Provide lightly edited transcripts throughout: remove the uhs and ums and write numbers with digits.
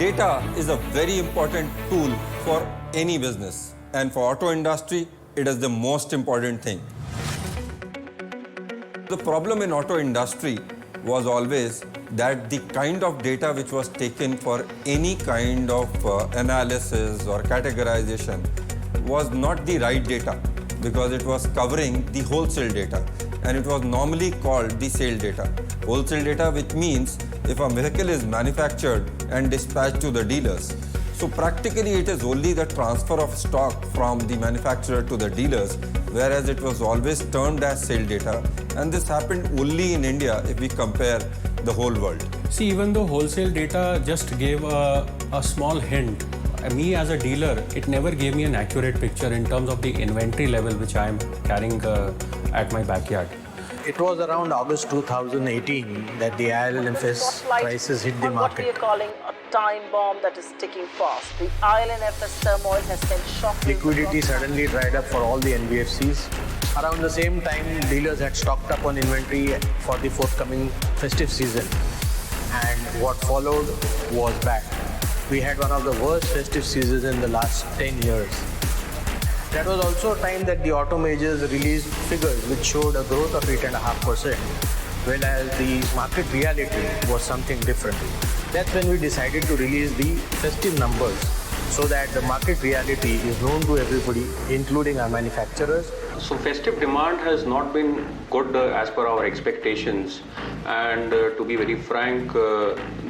Data is a very important tool for any business, and for auto industry, it is the most important thing. The problem in auto industry was always that the kind of data which was taken for any kind of analysis or categorization was not the right data, because it was covering the wholesale data, and it was normally called the sale data. Wholesale data, which means if a vehicle is manufactured and dispatched to the dealers. So practically it is only the transfer of stock from the manufacturer to the dealers, whereas it was always termed as sale data. And this happened only in India if we compare the whole world. See, even though wholesale data just gave a small hint, me as a dealer, it never gave me an accurate picture in terms of the inventory level which I am carrying at my backyard. It was around August 2018 that the IL&FS prices hit the market. What we are calling a time bomb that is ticking fast. The IL&FS turmoil has sent shock. Liquidity suddenly dried up for all the NBFCs. Around the same time, dealers had stocked up on inventory for the forthcoming festive season. And what followed was bad. We had one of the worst festive seasons in the last 10 years. That was also a time that the auto majors released figures which showed a growth of 8.5%, whereas the market reality was something different. That's when we decided to release the festive numbers so that the market reality is known to everybody, including our manufacturers. So festive demand has not been good as per our expectations, and to be very frank,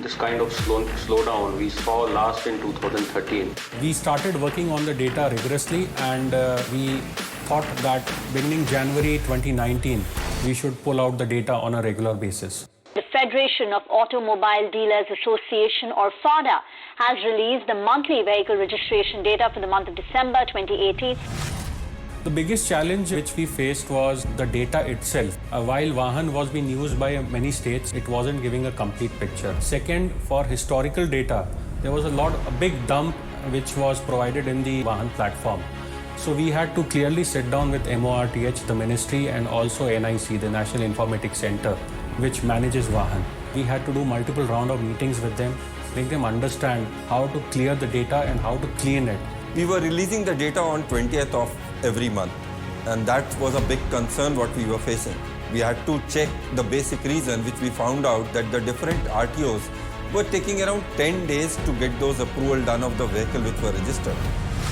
this kind of slowdown we saw last in 2013. We started working on the data rigorously, and we thought that beginning January 2019, we should pull out the data on a regular basis. The Federation of Automobile Dealers Association, or FADA, has released the monthly vehicle registration data for the month of December 2018. The biggest challenge which we faced was the data itself. While Vahan was being used by many states, it wasn't giving a complete picture. Second, for historical data, there was a big dump which was provided in the Vahan platform. So we had to clearly sit down with MORTH, the ministry, and also NIC, the National Informatics Center, which manages Vahan. We had to do multiple round of meetings with them, make them understand how to clear the data and how to clean it. We were releasing the data on 20th of every month, and that was a big concern what we were facing. We had to check the basic reason, which we found out that the different RTOs were taking around 10 days to get those approval done of the vehicle which were registered.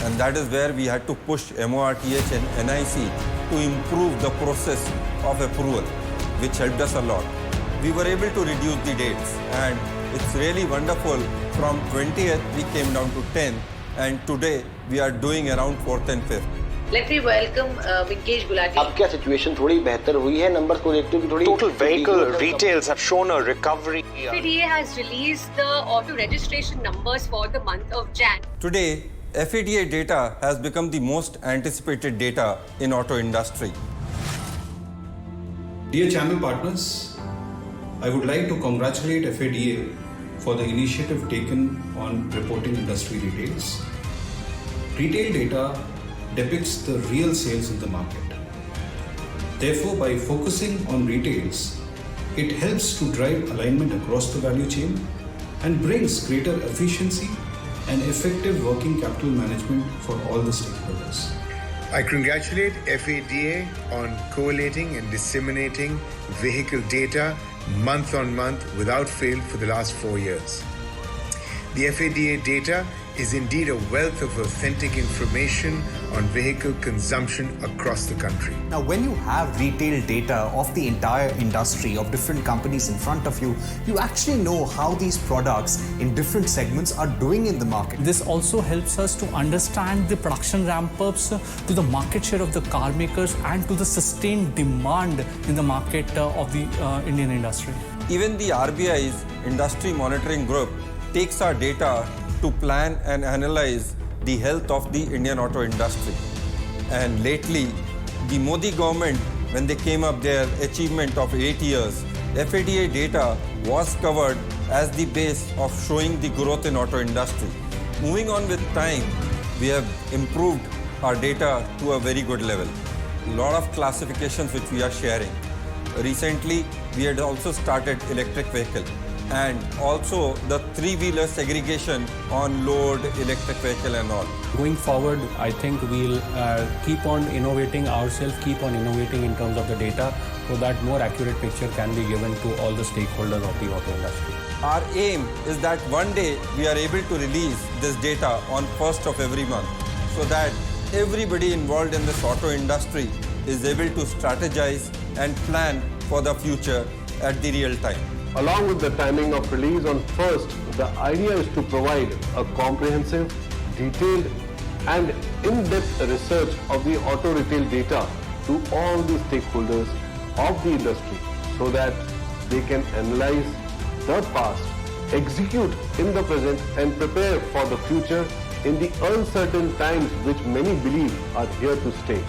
And that is where we had to push MORTH and NIC to improve the process of approval, which helped us a lot. We were able to reduce the dates, and it's really wonderful. From 20th, we came down to 10th, and today we are doing around 4th and 5th. Let me welcome Vinkesh Gulati. अब क्या situation थोड़ी बेहतर हुई है numbers को देखते हुए थोड़ी total vehicle retails have shown a recovery. FADA has released the auto registration numbers for the month of Jan. Today, FADA data has become the most anticipated data in auto industry. Dear channel partners, I would like to congratulate FADA for the initiative taken on reporting industry retails. Retail data depicts the real sales in the market. Therefore, by focusing on retails, it helps to drive alignment across the value chain and brings greater efficiency and effective working capital management for all the stakeholders. I congratulate FADA on collating and disseminating vehicle data month on month without fail for the last 4 years. The FADA data is indeed a wealth of authentic information on vehicle consumption across the country. Now, when you have retail data of the entire industry, of different companies in front of you, you actually know how these products in different segments are doing in the market. This also helps us to understand the production ramp-ups, to the market share of the car makers, and to the sustained demand in the market of the Indian industry. Even the RBI's industry monitoring group takes our data to plan and analyze the health of the Indian auto industry. And lately, the Modi government, when they came up their achievement of 8 years, FADA data was covered as the base of showing the growth in auto industry. Moving on with time, we have improved our data to a very good level. A lot of classifications which we are sharing. Recently, we had also started electric vehicle. and also the three-wheeler segregation on load, electric vehicle and all. Going forward, I think we'll keep on innovating ourselves, keep on innovating in terms of the data so that more accurate picture can be given to all the stakeholders of the auto industry. Our aim is that one day we are able to release this data on 1st of every month so that everybody involved in this auto industry is able to strategize and plan for the future at the real time. Along with the timing of release on 1st, the idea is to provide a comprehensive, detailed and in-depth research of the auto retail data to all the stakeholders of the industry so that they can analyze the past, execute in the present and prepare for the future in the uncertain times which many believe are here to stay.